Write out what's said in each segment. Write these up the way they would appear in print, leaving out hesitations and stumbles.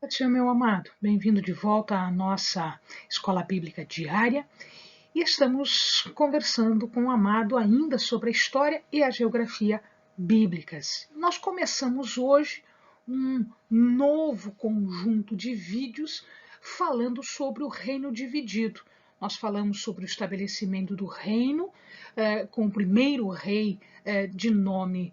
Dia, meu amado, bem-vindo de volta à nossa escola bíblica diária e estamos conversando com o amado ainda sobre a história e a geografia bíblicas. Nós começamos hoje um novo conjunto de vídeos falando sobre o reino dividido. Nós falamos sobre o estabelecimento do reino com o primeiro rei de nome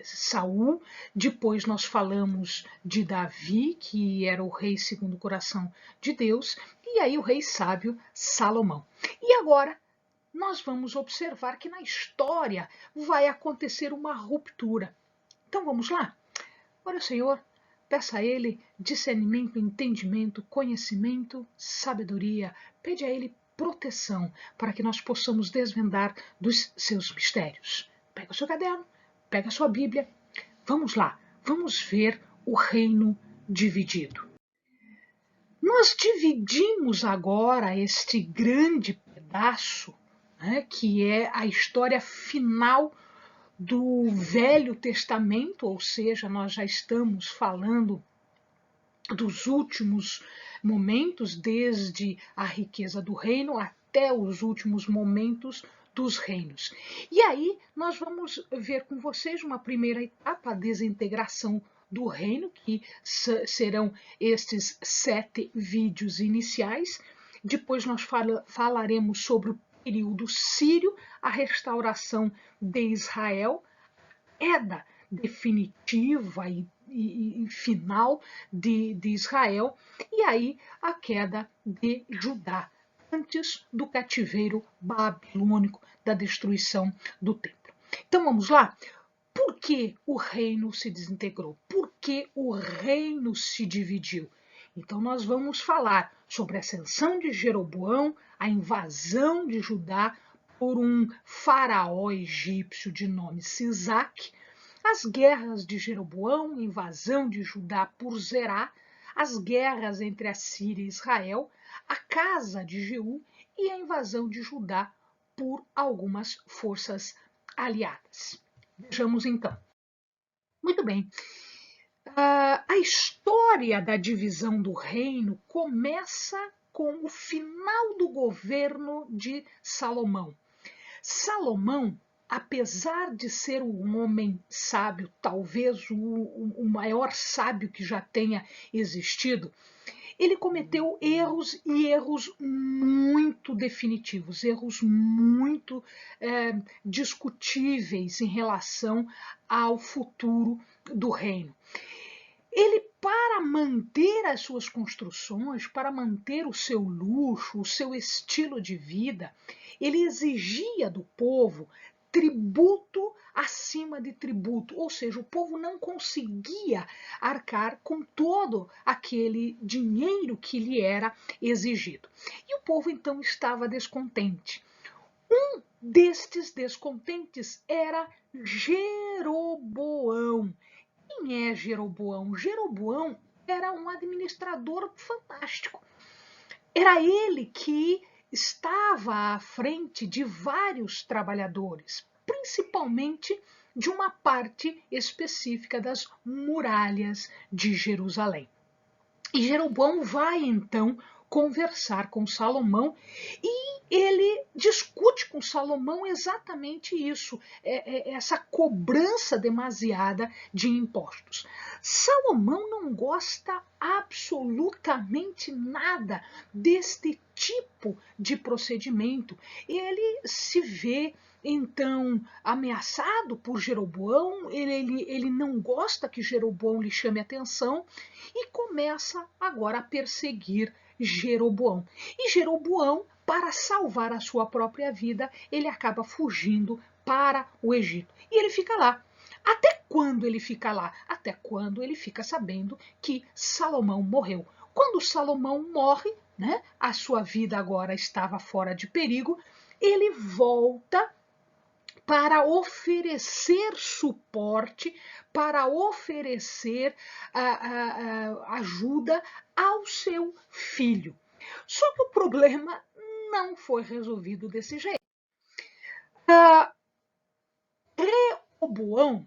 Saul. Depois nós falamos de Davi, que era o rei segundo o coração de Deus, e aí o rei sábio Salomão. E agora nós vamos observar que na história vai acontecer uma ruptura. Então vamos lá? Ora, o Senhor, peça a Ele discernimento, entendimento, conhecimento, sabedoria. Pede a Ele proteção para que nós possamos desvendar dos seus mistérios. Pega o seu caderno, pega a sua Bíblia. Vamos lá, vamos ver o reino dividido. Nós dividimos agora este grande pedaço, que é a história final do Velho Testamento, ou seja, nós já estamos falando dos últimos momentos, desde a riqueza do reino até os últimos momentos dos reinos. E aí nós vamos ver com vocês uma primeira etapa, a desintegração do reino, que serão estes 7 vídeos iniciais. Depois nós falaremos sobre o período sírio, a restauração de Israel, queda definitiva e final de Israel, e aí a queda de Judá, antes do cativeiro babilônico, da destruição do templo. Então vamos lá? Por que o reino se desintegrou? Por que o reino se dividiu? Então nós vamos falar sobre a ascensão de Jeroboão, a invasão de Judá por um faraó egípcio de nome Sisaque, as guerras de Jeroboão, invasão de Judá por Zerá, as guerras entre a Síria e Israel, a casa de Jeú e a invasão de Judá por algumas forças aliadas. Vejamos então. Muito bem. A história da divisão do reino começa com o final do governo de Salomão. Salomão, apesar de ser um homem sábio, talvez o maior sábio que já tenha existido, ele cometeu erros e erros muito definitivos, erros muito discutíveis em relação ao futuro do reino. Ele, para manter as suas construções, para manter o seu luxo, o seu estilo de vida, ele exigia do povo tributo acima de tributo, ou seja, o povo não conseguia arcar com todo aquele dinheiro que lhe era exigido. E o povo então estava descontente. Um destes descontentes era Jeroboão. Quem é Jeroboão? Jeroboão era um administrador fantástico. Era ele que estava à frente de vários trabalhadores, principalmente de uma parte específica das muralhas de Jerusalém. E Jeroboão vai então conversar com Salomão e ele discute com Salomão exatamente isso, essa cobrança demasiada de impostos. Salomão não gosta absolutamente nada deste tipo de procedimento. Ele se vê então ameaçado por Jeroboão, ele não gosta que Jeroboão lhe chame atenção e começa agora a perseguir Jeroboão. E Jeroboão, para salvar a sua própria vida, ele acaba fugindo para o Egito. E ele fica lá. Até quando ele fica lá? Até quando ele fica sabendo que Salomão morreu. Quando Salomão morre, a sua vida agora estava fora de perigo, ele volta para oferecer suporte, para oferecer ajuda ao seu filho. Só que o problema não foi resolvido desse jeito. Reoboão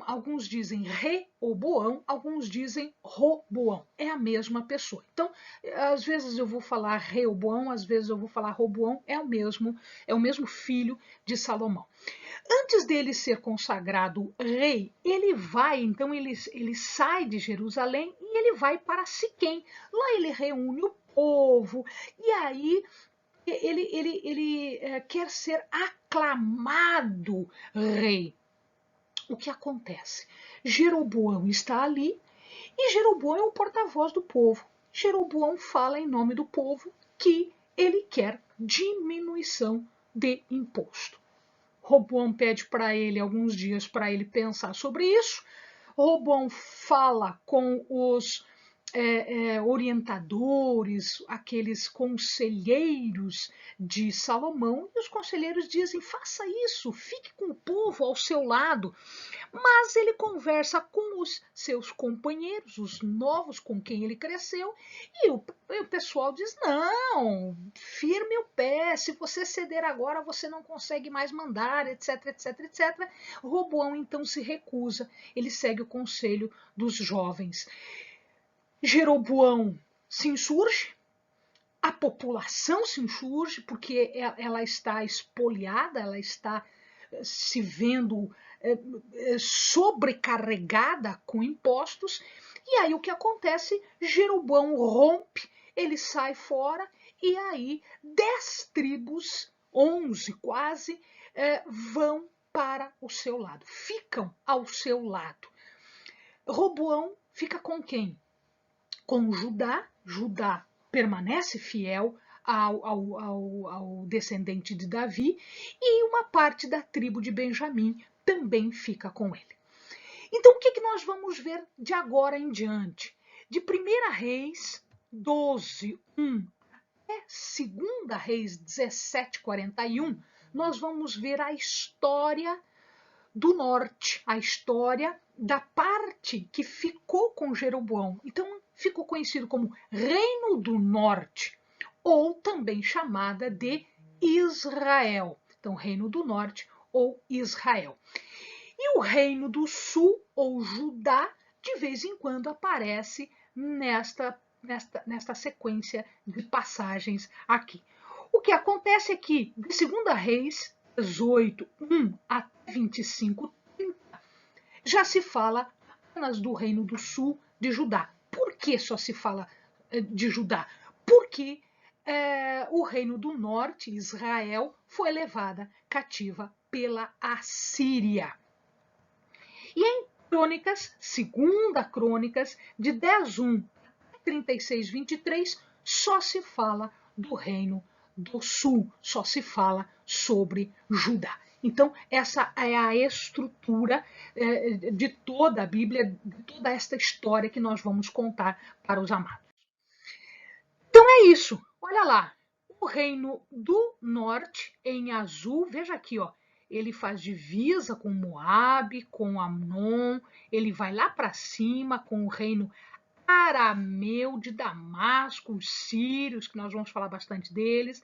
Alguns dizem Reoboão, alguns dizem Roboão. É a mesma pessoa. Então, às vezes eu vou falar Reoboão, às vezes eu vou falar Roboão, é o mesmo filho de Salomão. Antes dele ser consagrado rei, ele vai, então ele sai de Jerusalém e ele vai para Siquém. Lá ele reúne o povo e aí ele quer ser aclamado rei. O que acontece? Jeroboão está ali e Jeroboão é o porta-voz do povo. Jeroboão fala em nome do povo que ele quer diminuição de imposto. Roboão pede para ele alguns dias para ele pensar sobre isso. Roboão fala com os orientadores, aqueles conselheiros de Salomão, e os conselheiros dizem: faça isso, fique com o povo ao seu lado. Mas ele conversa com os seus companheiros, os novos com quem ele cresceu, e o pessoal diz: não, firme o pé, se você ceder agora você não consegue mais mandar, etc, etc, etc. Roboão então se recusa, ele segue o conselho dos jovens. Jeroboão se insurge, a população se insurge, porque ela está espoliada, ela está se vendo sobrecarregada com impostos. E aí o que acontece? Jeroboão rompe, ele sai fora, e aí 10 tribos, 11 quase, vão para o seu lado, ficam ao seu lado. Roboão fica com quem? Com Judá. Judá permanece fiel ao descendente de Davi, e uma parte da tribo de Benjamim também fica com ele. Então, o que nós vamos ver de agora em diante? De 1 Reis 12, 1 até 2 Reis 17, 41, nós vamos ver a história do norte, a história da parte que ficou com Jeroboão. Então, ficou conhecido como Reino do Norte, ou também chamada de Israel. Então, Reino do Norte ou Israel. E o Reino do Sul, ou Judá, de vez em quando aparece nesta sequência de passagens aqui. O que acontece é que, de 2 Reis 18, 1 até 25, 30, já se fala apenas do Reino do Sul de Judá. Por que só se fala de Judá? Porque o Reino do Norte, Israel, foi levada cativa pela Assíria. E em Crônicas, 2 Crônicas, de 10:1 a 36:23, só se fala do Reino do Sul, só se fala sobre Judá. Então, essa é a estrutura de toda a Bíblia, de toda esta história que nós vamos contar para os amados. Então é isso, olha lá, o Reino do Norte em azul, veja aqui, ó, ele faz divisa com Moabe, com Amnon, ele vai lá para cima com o reino arameu de Damasco, os sírios, que nós vamos falar bastante deles,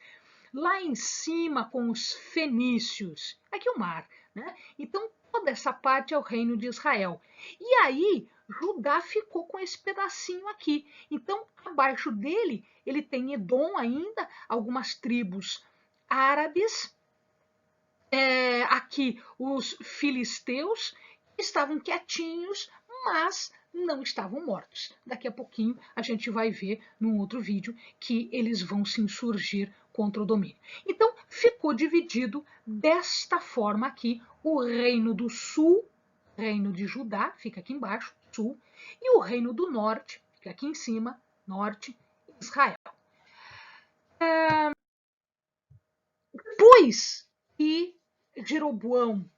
lá em cima com os fenícios, aqui o mar, né? Então toda essa parte é o reino de Israel. E aí Judá ficou com esse pedacinho aqui. Então abaixo dele ele tem Edom ainda, algumas tribos árabes, aqui os filisteus estavam quietinhos, mas não estavam mortos. Daqui a pouquinho a gente vai ver num outro vídeo que eles vão se insurgir contra o domínio. Então ficou dividido desta forma aqui o reino do sul, reino de Judá, fica aqui embaixo, sul, e o reino do norte, fica aqui em cima, norte, Israel. Depois que Jeroboão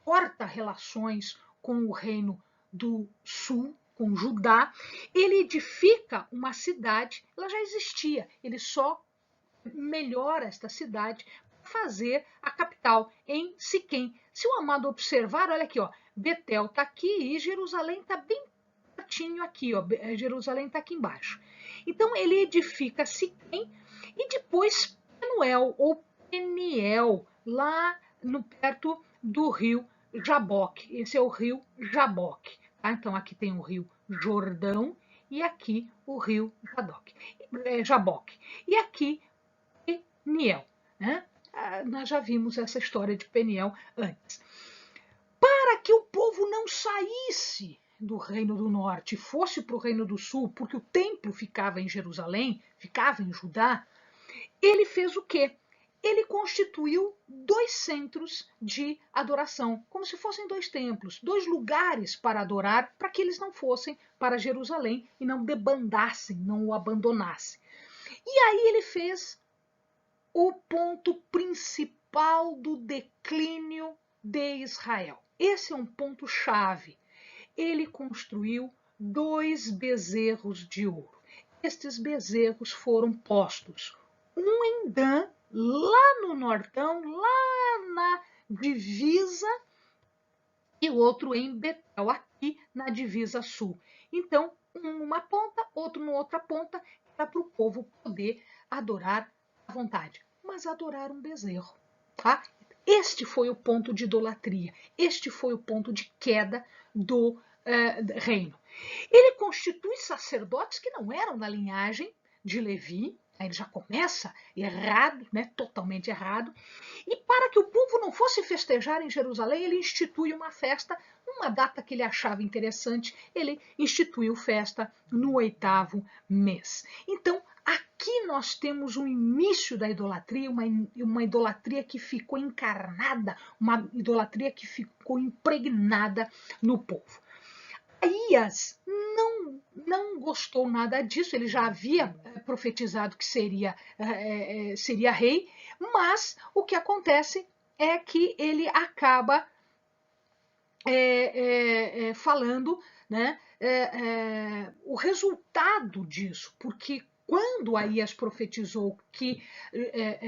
corta relações com o reino do sul, com Judá, ele edifica uma cidade, ela já existia, ele só melhora esta cidade para fazer a capital em Siquém. Se o amado observar, olha aqui, ó, Betel está aqui e Jerusalém está bem pertinho aqui, ó, Jerusalém está aqui embaixo. Então ele edifica Siquém e depois Penuel ou Peniel, lá perto do rio Jaboque. Esse é o rio Jaboque. Tá? Então aqui tem o rio Jordão e aqui o rio Jaboque. E aqui Peniel. Né? Nós já vimos essa história de Peniel antes. Para que o povo não saísse do Reino do Norte e fosse para o Reino do Sul, porque o templo ficava em Jerusalém, ficava em Judá, ele fez o quê? Ele constituiu 2 centros de adoração, como se fossem 2 templos, 2 lugares para adorar, para que eles não fossem para Jerusalém e não debandassem, não o abandonassem. E aí ele fez o ponto principal do declínio de Israel. Esse é um ponto chave. Ele construiu 2 bezerros de ouro. Estes bezerros foram postos, um em Dan, lá no Nortão, lá na divisa, e o outro em Betel, aqui na divisa sul. Então, um numa ponta, outro na outra ponta, para o povo poder adorar à vontade. Mas adorar um bezerro. Tá? Este foi o ponto de idolatria, este foi o ponto de queda do reino. Ele constitui sacerdotes que não eram da linhagem de Levi, aí ele já começa errado, né, totalmente errado, e para que o povo não fosse festejar em Jerusalém, ele institui uma festa, uma data que ele achava interessante, ele instituiu festa no 8º mês. Então, aqui nós temos o início da idolatria, uma idolatria que ficou encarnada, uma idolatria que ficou impregnada no povo. Aías não gostou nada disso, ele já havia profetizado que seria rei, mas o que acontece é que ele acaba falando, né, o resultado disso, porque quando Aías profetizou que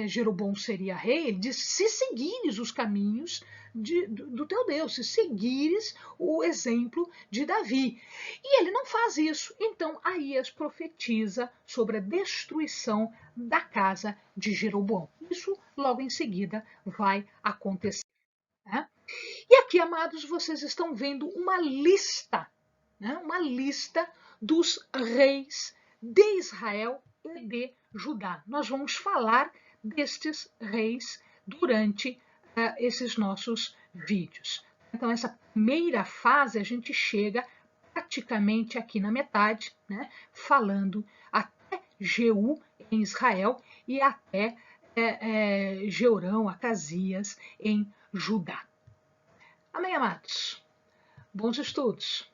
Jeroboão seria rei, ele disse: se seguires os caminhos do teu Deus, se seguires o exemplo de Davi. E ele não faz isso. Então Aías profetiza sobre a destruição da casa de Jeroboão. Isso logo em seguida vai acontecer. Né? E aqui, amados, vocês estão vendo uma lista, né? Uma lista dos reis de Israel e de Judá. Nós vamos falar destes reis durante esses nossos vídeos. Então, essa primeira fase a gente chega praticamente aqui na metade, né? Falando até Jeú em Israel e até Jeorão, Acasias em Judá. Amém, amados? Bons estudos!